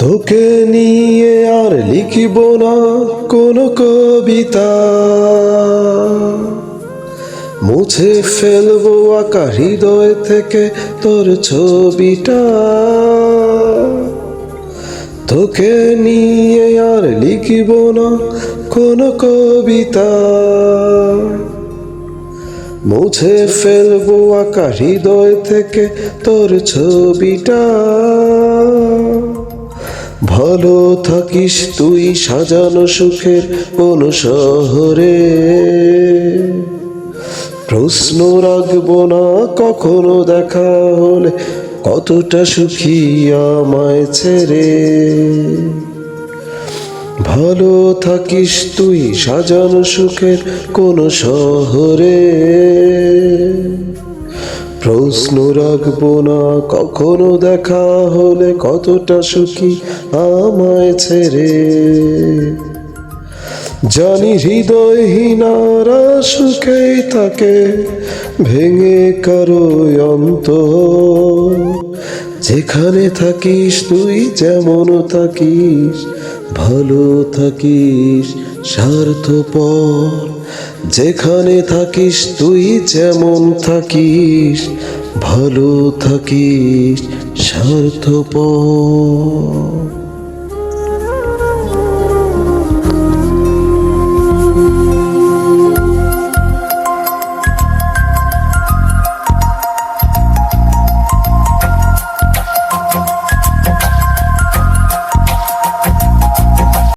তোকে নিয়ে আর লিখিব না কোনো কবিতা, মুছে ফেলবো আঁকা হৃদয় থেকে তোর ছবিটা। তোকে নিয়ে আর লিখিব না কোনো কবিতা, মুছে ফেলবো আঁকা হৃদয় থেকে তোর ছবিটা। ভালো থাকিস তুই সাজানো সুখের কোন শহরে, প্রশ্ন রাখবো না কখনো দেখা হলে কতটা সুখী আমায় ছেড়ে। ভালো থাকিস তুই সাজানো সুখের কোন শহরে, প্রশ্ন রাখবো না কখনো দেখা হলে কতটা সুখী আমায় ছেড়ে। জানি হৃদয়হীনারা সুখেই থাকে ভেঙে কারো অন্তর। যেখানে থাকিস তুই যেমন থাকিস ভালো থাকিস স্বার্থপর। যেখানে থাকিস তুই যেমন থাকিস ভালো থাকিস স্বার্থপর।